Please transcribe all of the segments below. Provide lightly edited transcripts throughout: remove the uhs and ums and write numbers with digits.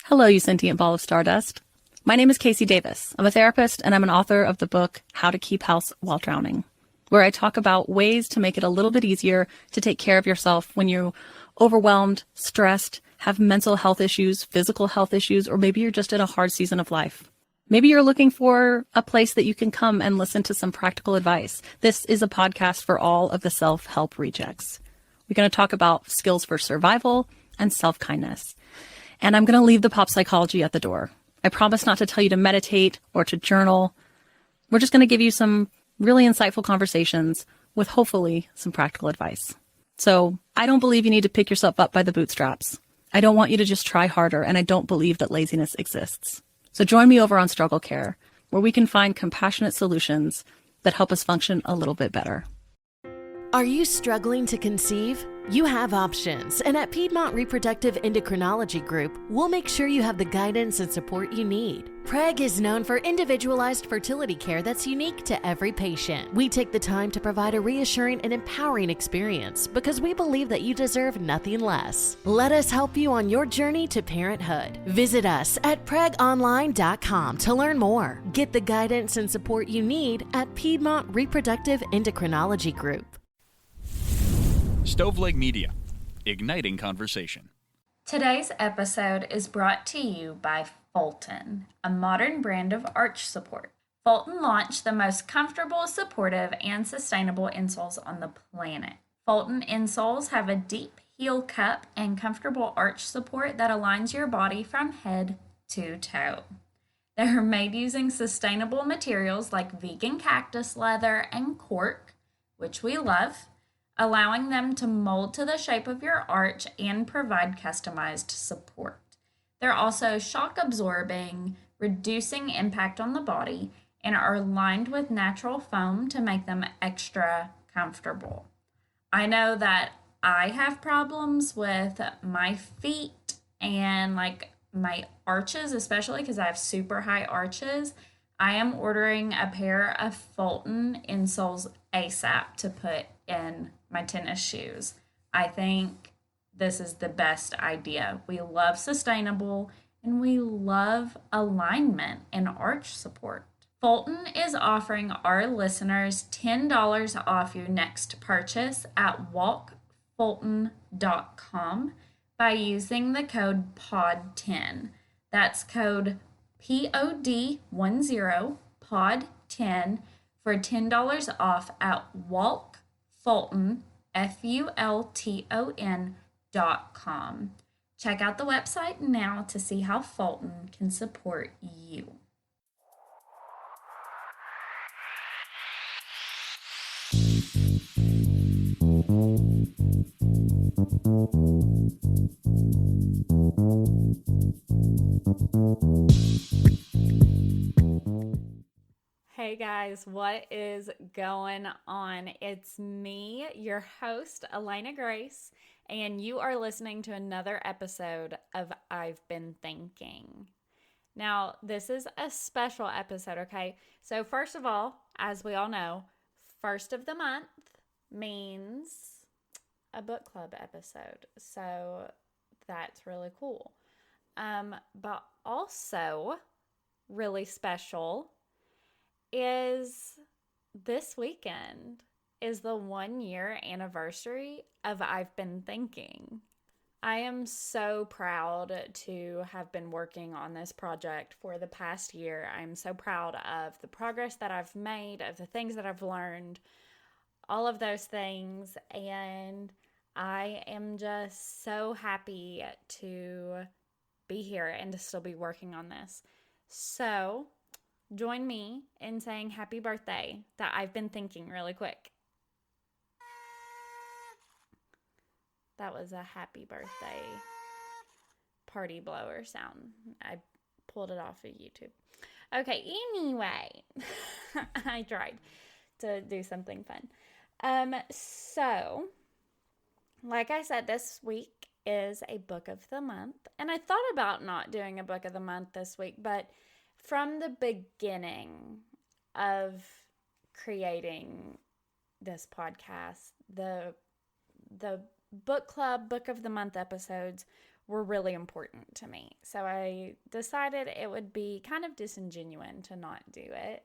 Hello, you sentient ball of stardust. My name is Casey Davis. I'm a therapist and I'm an author of the book How to Keep House While Drowning, where I talk about ways to make it a little bit easier to take care of yourself when you're overwhelmed, stressed, have mental health issues, physical health issues, or maybe you're just in a hard season of life. Maybe you're looking for a place that you can come and listen to some practical advice. This is a podcast for all of the self-help rejects. We're going to talk about skills for survival and self-kindness. And I'm going to leave the pop psychology at the door. I promise not to tell you to meditate or to journal. We're just going to give you some really insightful conversations with hopefully some practical advice. So I don't believe you need to pick yourself up by the bootstraps. I don't want you to just try harder, and I don't believe that laziness exists. So join me over on Struggle Care, where we can find compassionate solutions that help us function a little bit better. Are you struggling to conceive? You have options, and at Piedmont Reproductive Endocrinology Group, we'll make sure you have the guidance and support you need. PREG is known for individualized fertility care that's unique to every patient. We take the time to provide a reassuring and empowering experience because we believe that you deserve nothing less. Let us help you on your journey to parenthood. Visit us at pregonline.com to learn more. Get the guidance and support you need at Piedmont Reproductive Endocrinology Group. Stoveleg Media, igniting conversation. Today's episode is brought to you by Fulton, a modern brand of arch support. Fulton launched the most comfortable, supportive, and sustainable insoles on the planet. Fulton insoles have a deep heel cup and comfortable arch support that aligns your body from head to toe. They are made using sustainable materials like vegan cactus leather and cork, which we love, allowing them to mold to the shape of your arch and provide customized support. They're also shock absorbing, reducing impact on the body, and are lined with natural foam to make them extra comfortable. I know that I have problems with my feet and my arches, especially because I have super high arches. I am ordering a pair of Fulton insoles ASAP to put in my tennis shoes. I think this is the best idea. We love sustainable and we love alignment and arch support. Fulton is offering our listeners $10 off your next purchase at walkfulton.com by using the code POD10. That's code POD10, POD10 for $10 off at walkfulton, FULTON.com. Check out the website now to see how Fulton can support you. Hey guys, what is going on? It's me, your host, Elena Grace, and you are listening to another episode of I've Been Thinking. Now, this is a special episode, okay? So first of all, as we all know, first of the month means a book club episode. So that's really cool. But also really special is this weekend is the 1-year anniversary of I've Been Thinking. I am so proud to have been working on this project for the past year. I'm so proud of the progress that I've made, of the things that I've learned, all of those things, and I am just so happy to be here and to still be working on this. So join me in saying happy birthday that I've been thinking really quick. That was a happy birthday party blower sound. I pulled it off of YouTube. Okay, anyway, I tried to do something fun. So, like I said, this week is a book of the month. And I thought about not doing a book of the month this week, but from the beginning of creating this podcast, the book club book of the month episodes were really important to me. So I decided it would be kind of disingenuous to not do it.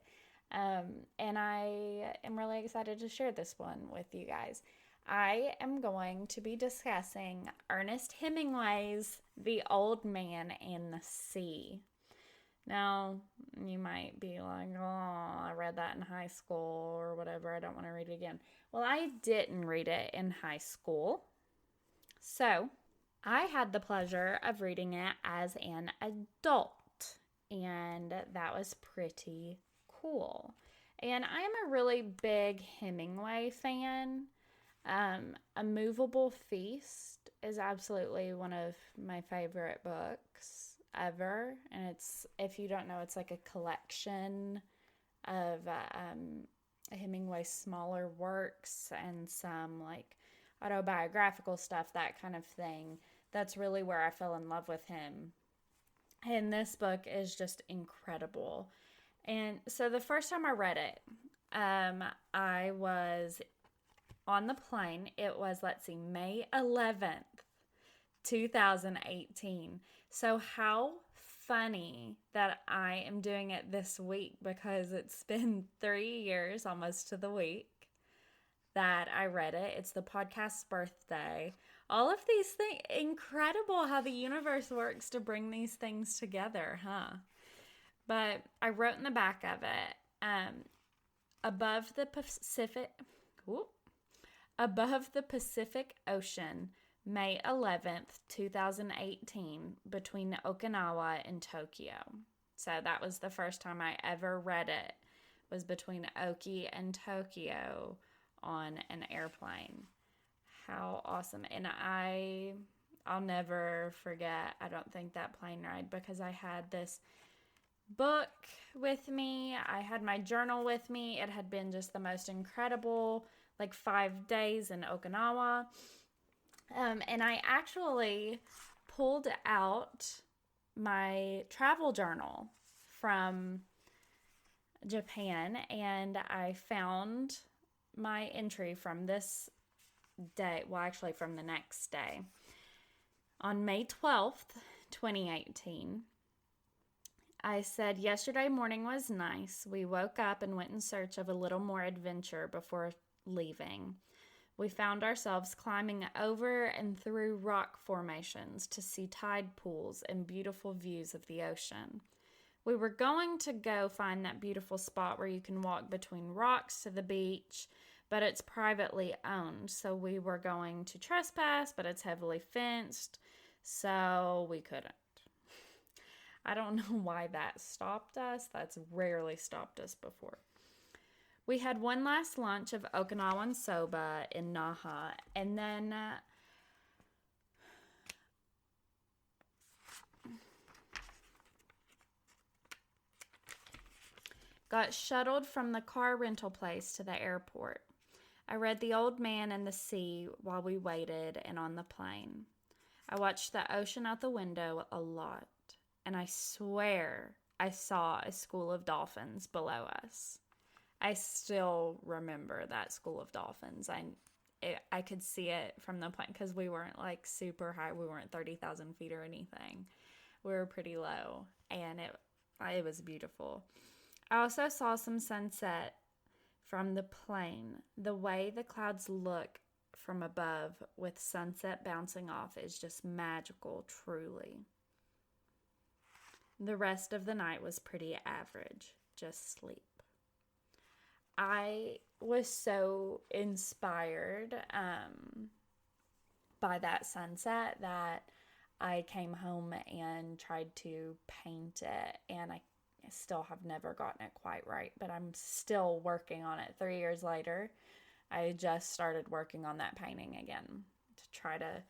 And I am really excited to share this one with you guys. I am going to be discussing Ernest Hemingway's The Old Man and the Sea. Now, you might be like, oh, I read that in high school or whatever. I don't want to read it again. Well, I didn't read it in high school. So, I had the pleasure of reading it as an adult, and that was pretty cool. And I'm a really big Hemingway fan. A Movable Feast is absolutely one of my favorite books ever, and it's, if you don't know, it's like a collection of Hemingway's smaller works and some like autobiographical stuff, that kind of thing. That's really where I fell in love with him, and this book is just incredible. And so the first time I read it, I was on the plane. It was, let's see, May 11th, 2018. So how funny that I am doing it this week, because it's been 3 years almost to the week that I read it. It's the podcast's birthday. All of these things, incredible how the universe works to bring these things together, huh? But I wrote in the back of it, above the Pacific Ocean, May 11th, 2018, between Okinawa and Tokyo. So that was the first time I ever read it, was between Oki and Tokyo on an airplane. How awesome. And I'll never forget, I don't think, that plane ride, because I had this book with me. I had my journal with me. It had been just the most incredible, like, 5 days in Okinawa. And I actually pulled out my travel journal from Japan, and I found my entry from this day, well, actually from the next day. On May 12th, 2018, I said, yesterday morning was nice. We woke up and went in search of a little more adventure before leaving. We found ourselves climbing over and through rock formations to see tide pools and beautiful views of the ocean. We were going to go find that beautiful spot where you can walk between rocks to the beach, but it's privately owned. So we were going to trespass, but it's heavily fenced, so we couldn't. I don't know why that stopped us. That's rarely stopped us before. We had one last lunch of Okinawan soba in Naha, and then got shuttled from the car rental place to the airport. I read The Old Man and the Sea while we waited and on the plane. I watched the ocean out the window a lot, and I swear I saw a school of dolphins below us. I still remember that school of dolphins. I could see it from the plane, because we weren't like super high. We weren't 30,000 feet or anything. We were pretty low, and it was beautiful. I also saw some sunset from the plane. The way the clouds look from above with sunset bouncing off is just magical, truly. The rest of the night was pretty average, just sleep. I was so inspired by that sunset that I came home and tried to paint it, and I still have never gotten it quite right, but I'm still working on it. 3 years later, I just started working on that painting again to try to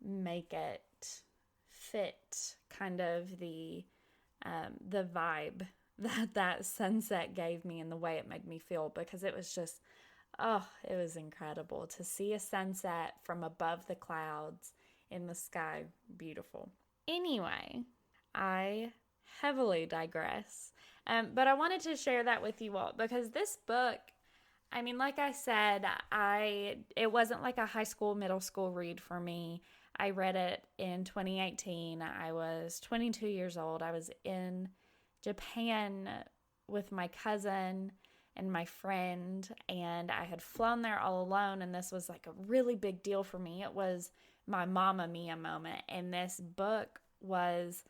make it fit kind of the vibe that sunset gave me and the way it made me feel, because it was just, it was incredible to see a sunset from above the clouds in the sky. Beautiful. Anyway, I heavily digress, but I wanted to share that with you all, because this book, I mean, like I said, it wasn't like a high school, middle school read for me. I read it in 2018. I was 22 years old. I was in Japan with my cousin and my friend, and I had flown there all alone, and this was like a really big deal for me. It was my Mamma Mia moment, and this book was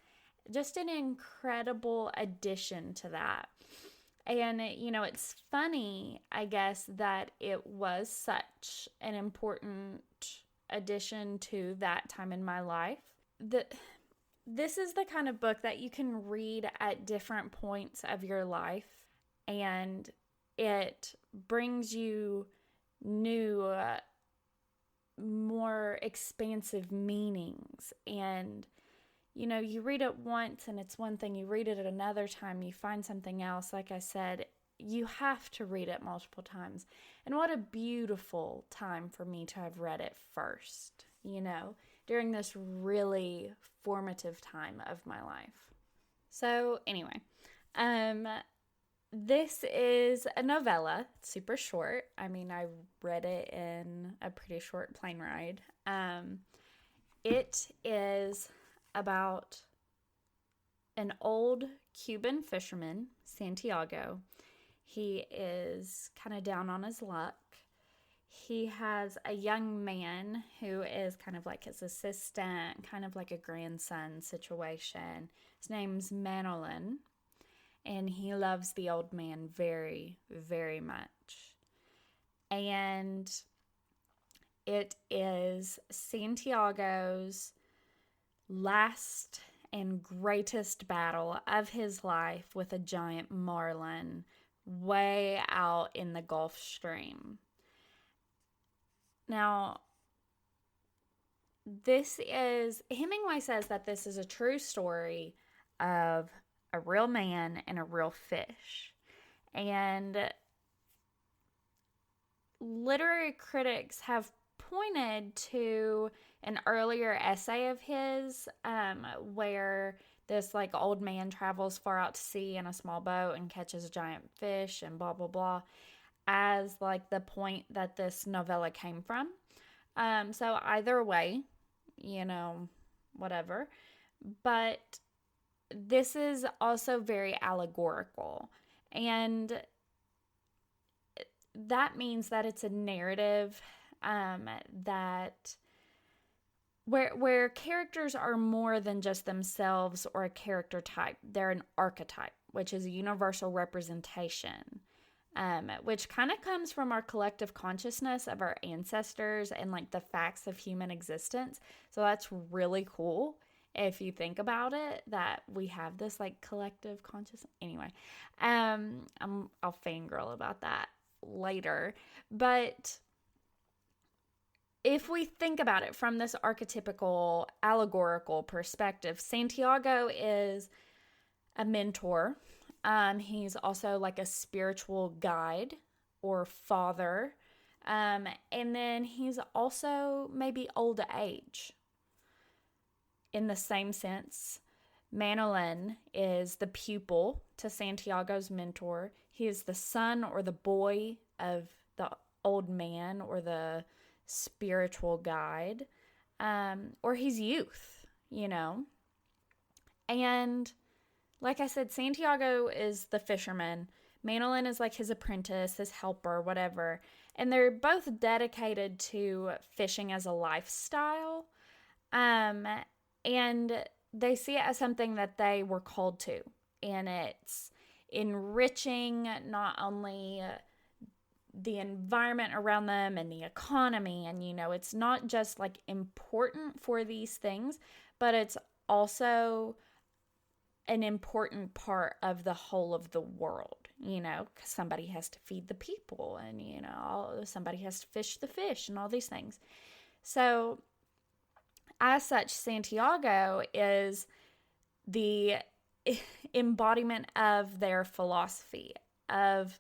just an incredible addition to that. And, it's funny, I guess, that it was such an important addition to that time in my life. This is the kind of book that you can read at different points of your life, and it brings you new, more expansive meanings. And you read it once and it's one thing, you read it at another time, you find something else. Like I said, you have to read it multiple times. And what a beautiful time for me to have read it first, during this really formative time of my life. So anyway, this is a novella. It's super short. I mean, I read it in a pretty short plane ride. It is about an old Cuban fisherman, Santiago. He is kind of down on his luck. He has a young man who is kind of like his assistant, kind of like a grandson situation. His name's Manolin, and he loves the old man very, very much. And it is Santiago's last and greatest battle of his life with a giant marlin way out in the Gulf Stream. Now, Hemingway says that this is a true story of a real man and a real fish. And literary critics have pointed to an earlier essay of his where this old man travels far out to sea in a small boat and catches a giant fish and blah blah blah as the point that this novella came from. So either way, whatever. But this is also very allegorical, and that means that it's a narrative that where characters are more than just themselves or a character type. They're an archetype, which is a universal representation, which kind of comes from our collective consciousness of our ancestors and the facts of human existence. So that's really cool if you think about it, that we have this collective consciousness. Anyway, I'll fangirl about that later, but if we think about it from this archetypical, allegorical perspective, Santiago is a mentor. He's also a spiritual guide or father. And then he's also maybe old age. In the same sense, Manolin is the pupil to Santiago's mentor. He is the son or the boy of the old man or the spiritual guide, or he's youth, And like I said, Santiago is the fisherman. Manolin is his apprentice, his helper, whatever. And they're both dedicated to fishing as a lifestyle. And they see it as something that they were called to. And it's enriching not only the environment around them and the economy, and it's not just important for these things, but it's also an important part of the whole of the world, because somebody has to feed the people, and somebody has to fish the fish and all these things. So as such, Santiago is the embodiment of their philosophy of,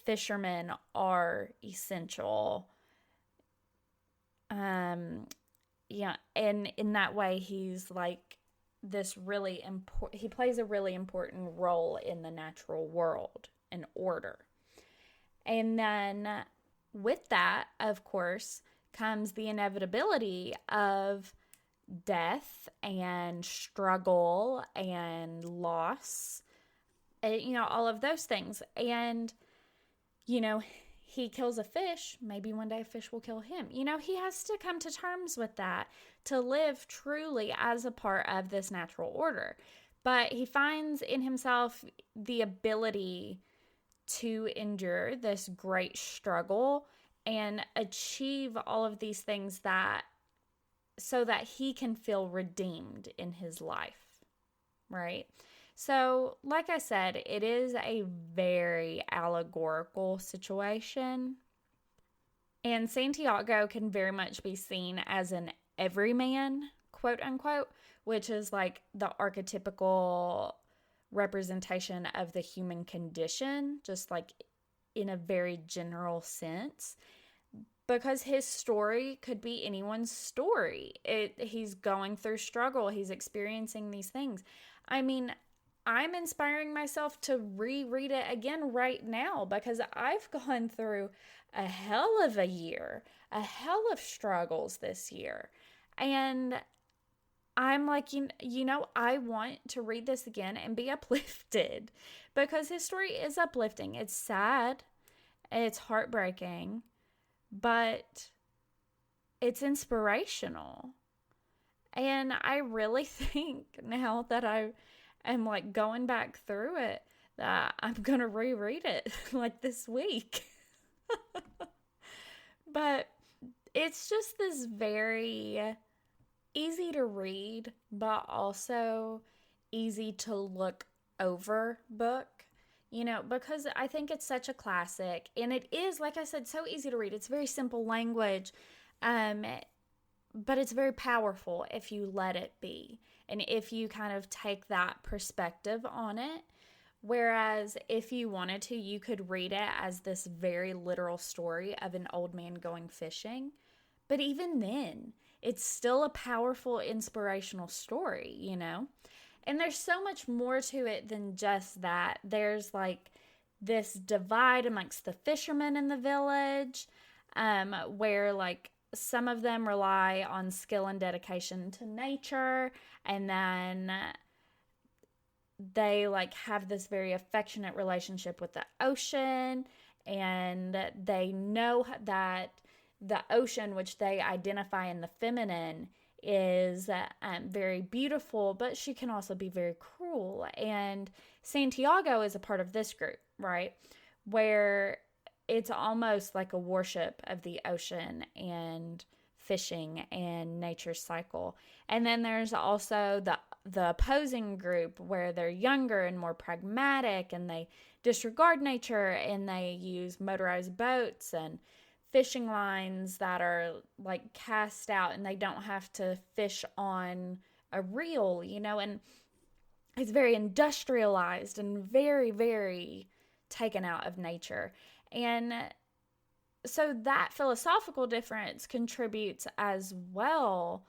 fishermen are essential. And in that way, he's this really important, he plays a really important role in the natural world and order. And then with that, of course, comes the inevitability of death and struggle and loss, all of those things. And, he kills a fish, maybe one day a fish will kill him. He has to come to terms with that to live truly as a part of this natural order. But he finds in himself the ability to endure this great struggle and achieve all of these things so that he can feel redeemed in his life, right? So, like I said, it is a very allegorical situation. And Santiago can very much be seen as an everyman, quote unquote, which is like the archetypical representation of the human condition, just like in a very general sense. Because his story could be anyone's story. He's going through struggle. He's experiencing these things. I mean, I'm inspiring myself to reread it again right now because I've gone through a hell of a year, a hell of struggles this year. And I'm like, I want to read this again and be uplifted because his story is uplifting. It's sad. It's heartbreaking, but it's inspirational. And I really think now that I am like going back through it that I'm going to reread it like this week. But it's just this very easy to read, but also easy to look over book, because I think it's such a classic. And it is, like I said, so easy to read. It's very simple language, but it's very powerful if you let it be. And if you kind of take that perspective on it. Whereas if you wanted to, you could read it as this very literal story of an old man going fishing. But even then, it's still a powerful, inspirational story, And there's so much more to it than just that. There's like this divide amongst the fishermen in the village, where like some of them rely on skill and dedication to nature, and then they like have this very affectionate relationship with the ocean, and they know that the ocean, which they identify in the feminine, is very beautiful, but she can also be very cruel. And Santiago is a part of this group, right? Where it's almost like a worship of the ocean and fishing and nature's cycle. And then there's also the opposing group where they're younger and more pragmatic, and they disregard nature and they use motorized boats and fishing lines that are like cast out, and they don't have to fish on a reel, and it's very industrialized and very, very taken out of nature. And so that philosophical difference contributes as well,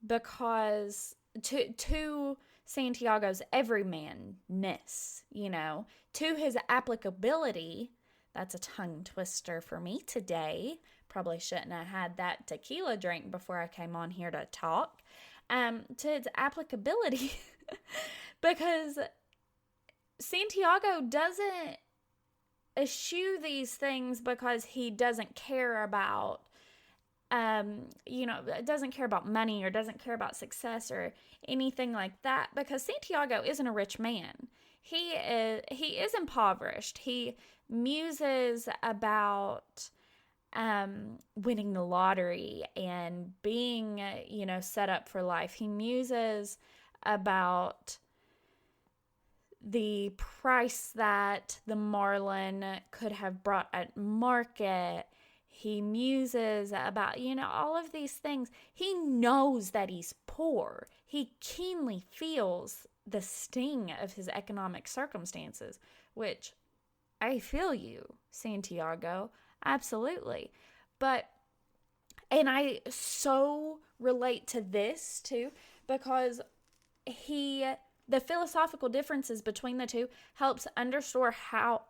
because to Santiago's everymanness, to his applicability. That's a tongue twister for me today. Probably shouldn't have had that tequila drink before I came on here to talk. To its applicability, because Santiago doesn't eschew these things because he doesn't care about, doesn't care about money or doesn't care about success or anything like that, because Santiago isn't a rich man. He is impoverished. He muses about winning the lottery and being, set up for life. He muses about the price that the marlin could have brought at market. He muses about, all of these things. He knows that he's poor. He keenly feels the sting of his economic circumstances, which I feel you, Santiago, absolutely. And I so relate to this too, because the philosophical differences between the two helps underscore how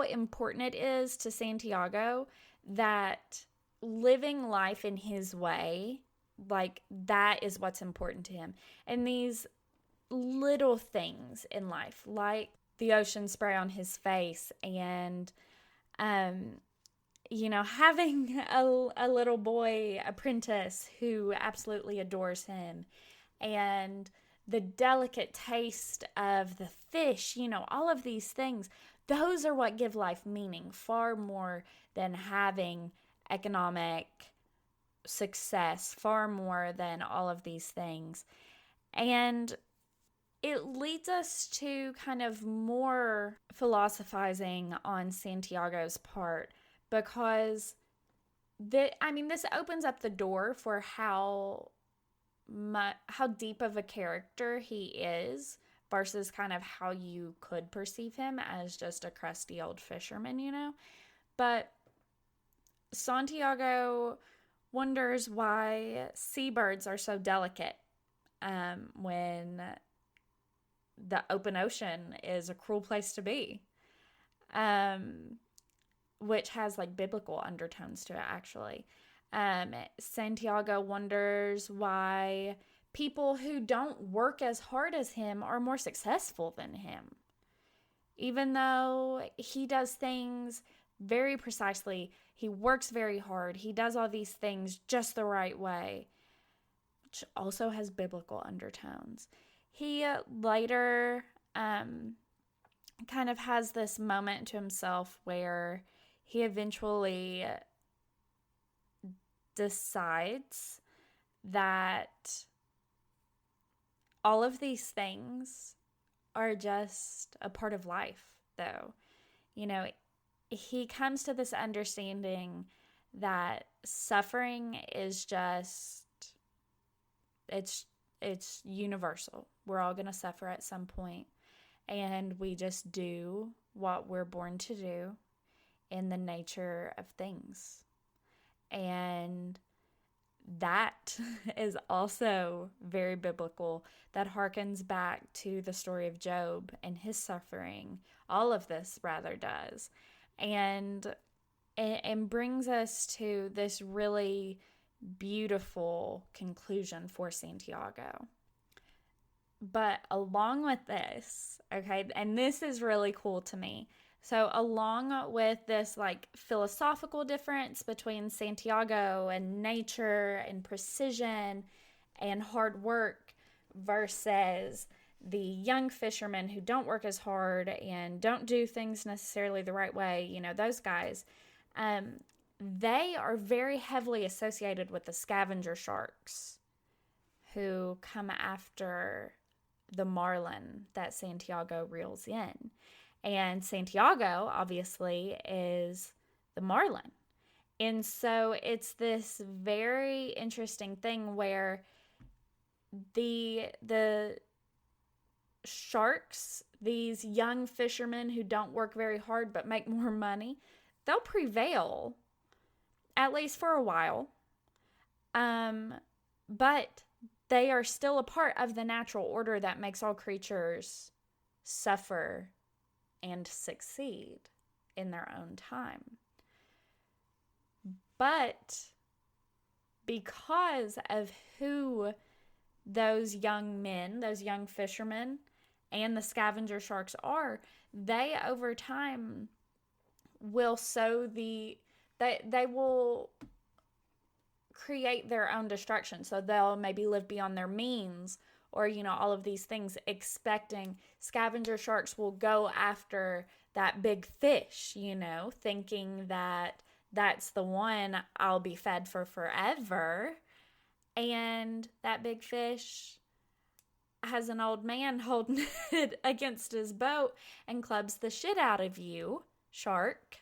important it is to Santiago that living life in his way, like that is what's important to him. And these little things in life, like the ocean spray on his face, and having a little boy apprentice who absolutely adores him, and the delicate taste of the fish, all of these things, those are what give life meaning far more than having economic success, far more than all of these things. And it leads us to kind of more philosophizing on Santiago's part, because this opens up the door for how deep of a character he is versus kind of how you could perceive him as just a crusty old fisherman, But Santiago wonders why seabirds are so delicate when the open ocean is a cruel place to be, which has like biblical undertones to it, actually. Santiago wonders why people who don't work as hard as him are more successful than him. Even though he does things very precisely, he works very hard, he does all these things just the right way, which also has biblical undertones. He later kind of has this moment to himself where he eventually decides that all of these things are just a part of life, though. He comes to this understanding that suffering is just, it's universal. We're all going to suffer at some point, and we just do what we're born to do in the nature of things. And that is also very biblical. That harkens back to the story of Job and his suffering. All of this rather does. And brings us to this really beautiful conclusion for Santiago. But along with this, okay, and this is really cool to me. So along with this like philosophical difference between Santiago and nature and precision and hard work versus the young fishermen who don't work as hard and don't do things necessarily the right way, those guys, they are very heavily associated with the scavenger sharks who come after the marlin that Santiago reels in. And Santiago, obviously, is the marlin. And so it's this very interesting thing where the sharks, these young fishermen who don't work very hard but make more money, they'll prevail, at least for a while. But they are still a part of the natural order that makes all creatures suffer and succeed in their own time. But because of who those young men, those young fishermen, and the scavenger sharks are, they over time will they will create their own destruction. So they'll maybe live beyond their means, or all of these things, expecting scavenger sharks will go after that big fish, thinking that that's the one I'll be fed for forever. And that big fish has an old man holding it against his boat and clubs the shit out of you, shark,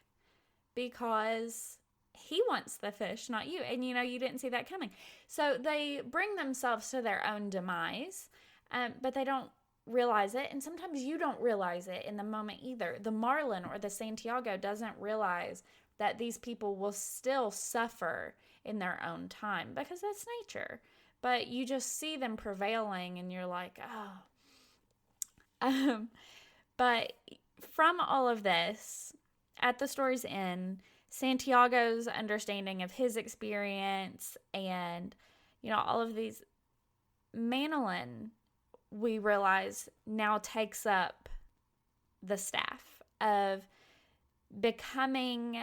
because he wants the fish, not you. And you didn't see that coming. So they bring themselves to their own demise, but they don't realize it. And sometimes you don't realize it in the moment either. The marlin or the Santiago doesn't realize that these people will still suffer in their own time, because that's nature. But you just see them prevailing and you're like, oh. But from all of this, at the story's end, Santiago's understanding of his experience and, all of these, Manolin, we realize, now takes up the staff of becoming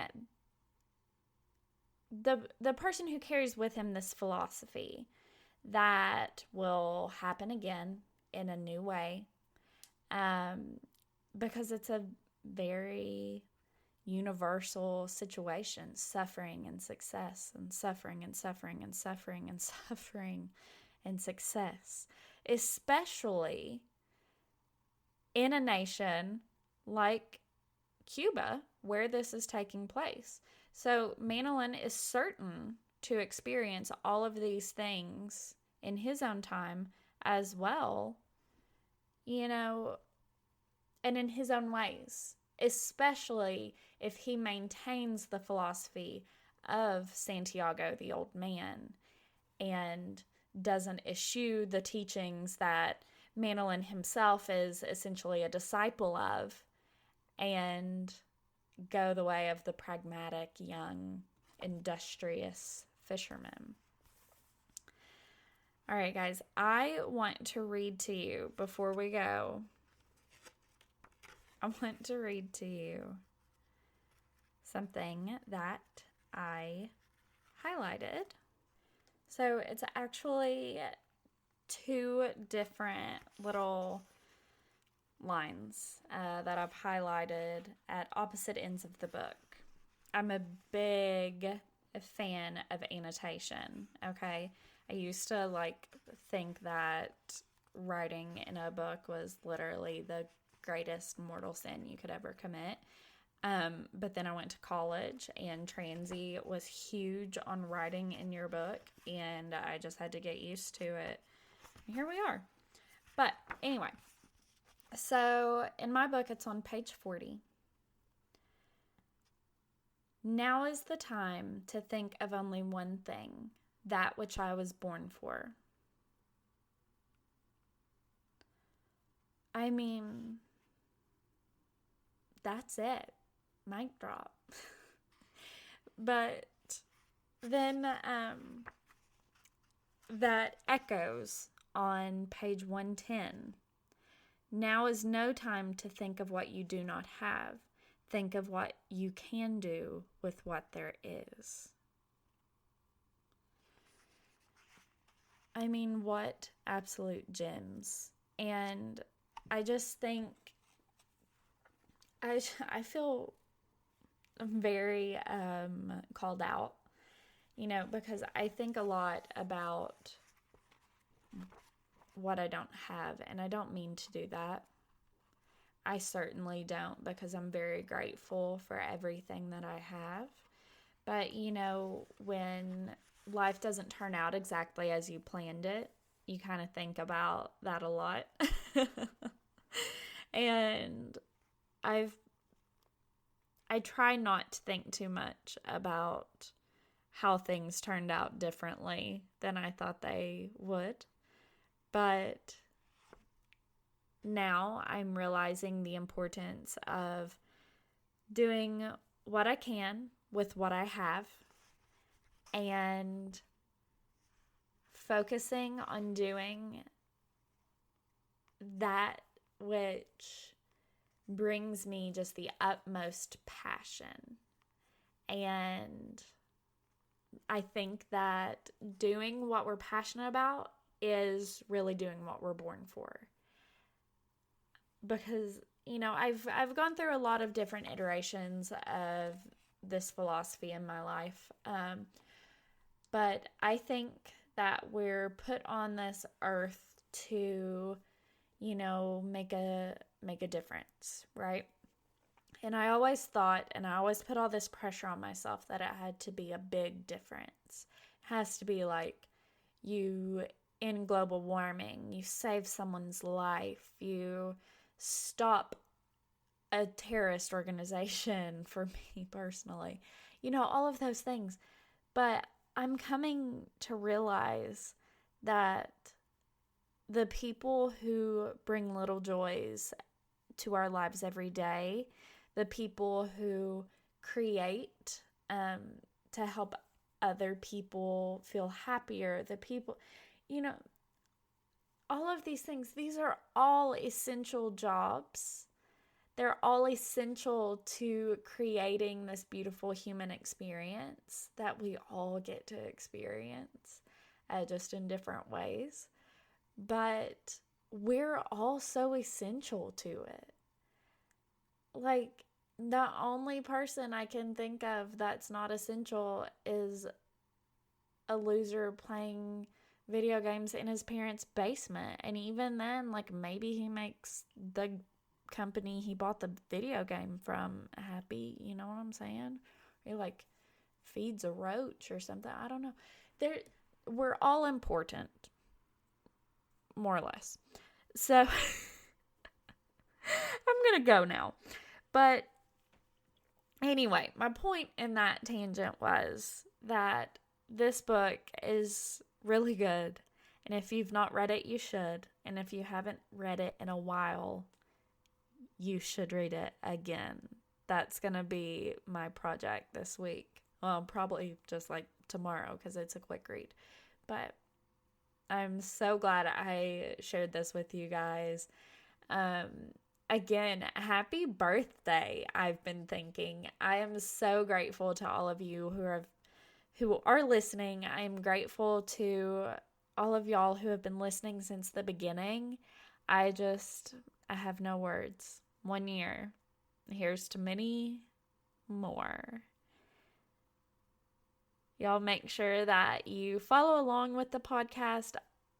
the person who carries with him this philosophy that will happen again in a new way, because it's a very universal situation, suffering and success, and suffering and suffering and suffering and suffering and success, especially in a nation like Cuba where this is taking place. So Manolin is certain to experience all of these things in his own time as well, and in his own ways, especially if he maintains the philosophy of Santiago, the old man, and doesn't eschew the teachings that Manolin himself is essentially a disciple of, and go the way of the pragmatic, young, industrious fisherman. All right, guys, I want to read to you before we go. I want to read to you something that I highlighted. So it's actually 2 different little lines that I've highlighted at opposite ends of the book. I'm a big fan of annotation, okay? I used to think that writing in a book was literally the greatest mortal sin you could ever commit. But then I went to college, and Transy was huge on writing in your book, and I just had to get used to it. And here we are. But anyway, so in my book, it's on page 40. Now is the time to think of only one thing, that which I was born for. I mean, that's it. Mic drop. But then that echoes on page 110. Now is no time to think of what you do not have. Think of what you can do with what there is. I mean, what absolute gems. And I just think I feel very called out, because I think a lot about what I don't have, and I don't mean to do that. I certainly don't, because I'm very grateful for everything that I have. But, when life doesn't turn out exactly as you planned it, you kind of think about that a lot. And I try not to think too much about how things turned out differently than I thought they would. But now I'm realizing the importance of doing what I can with what I have, and focusing on doing that which brings me just the utmost passion. And I think that doing what we're passionate about is really doing what we're born for. Because, I've gone through a lot of different iterations of this philosophy in my life. But I think that we're put on this earth to, make a difference, right? And I always thought, and I always put all this pressure on myself that it had to be a big difference. It has to be like you end global warming, you save someone's life, you stop a terrorist organization, for me personally, all of those things. But I'm coming to realize that the people who bring little joys to our lives every day, the people who create to help other people feel happier, the people, all of these things, these are all essential jobs. They're all essential to creating this beautiful human experience that we all get to experience, just in different ways. But we're all so essential to it. Like, the only person I can think of that's not essential is a loser playing video games in his parents' basement. And even then, like, maybe he makes the company he bought the video game from happy, you know what I'm saying? He like feeds a roach or something. I don't know. We're all important, more or less. So I'm gonna go now. But anyway, my point in that tangent was that this book is really good. And if you've not read it, you should. And if you haven't read it in a while, you should read it again. That's going to be my project this week. Well, probably just like tomorrow because it's a quick read. But I'm so glad I shared this with you guys. Again, happy birthday, I've been thinking. I am so grateful to all of you who are listening. I am grateful to all of y'all who have been listening since the beginning. I have no words. 1 year. Here's to many more. Y'all make sure that you follow along with the podcast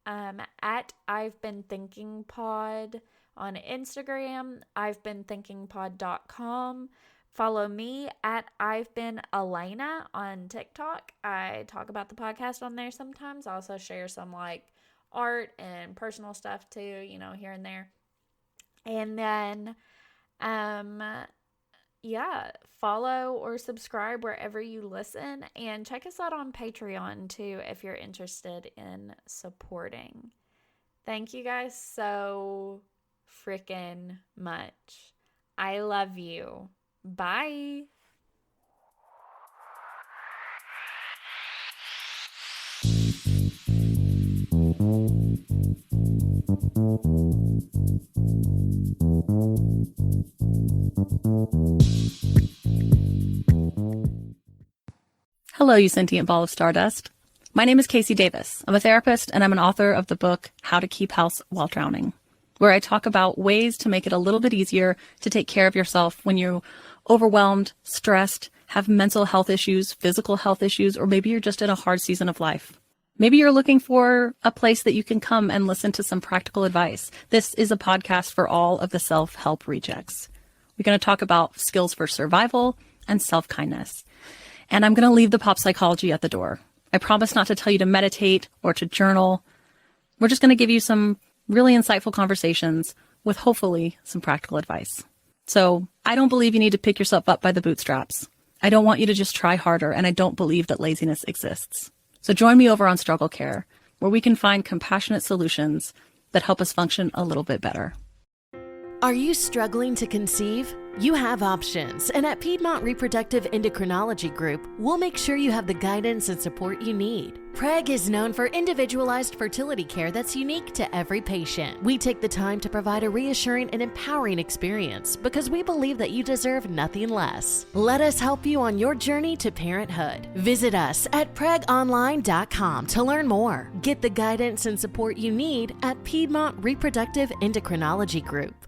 at I've Been Thinking Pod on Instagram, I'veBeenThinkingPod.com. Follow me at I've Been Elena on TikTok. I talk about the podcast on there sometimes. I also share some like art and personal stuff too, here and there. And then, follow or subscribe wherever you listen, and check us out on Patreon too if you're interested in supporting. Thank you guys so freaking much. I love you. Bye. Hello, you sentient ball of stardust. My name is Casey Davis. I'm a therapist, and I'm an author of the book How to Keep House While Drowning, where I talk about ways to make it a little bit easier to take care of yourself when you're overwhelmed, stressed, have mental health issues, physical health issues, or maybe you're just in a hard season of life. Maybe you're looking for a place that you can come and listen to some practical advice. This is a podcast for all of the self-help rejects. We're going to talk about skills for survival and self-kindness. And I'm going to leave the pop psychology at the door. I promise not to tell you to meditate or to journal. We're just going to give you some really insightful conversations with hopefully some practical advice. So I don't believe you need to pick yourself up by the bootstraps. I don't want you to just try harder, and I don't believe that laziness exists. So join me over on Struggle Care, where we can find compassionate solutions that help us function a little bit better. Are you struggling to conceive? You have options, and at Piedmont Reproductive Endocrinology Group, we'll make sure you have the guidance and support you need. PREG is known for individualized fertility care that's unique to every patient. We take the time to provide a reassuring and empowering experience because we believe that you deserve nothing less. Let us help you on your journey to parenthood. Visit us at pregonline.com to learn more. Get the guidance and support you need at Piedmont Reproductive Endocrinology Group.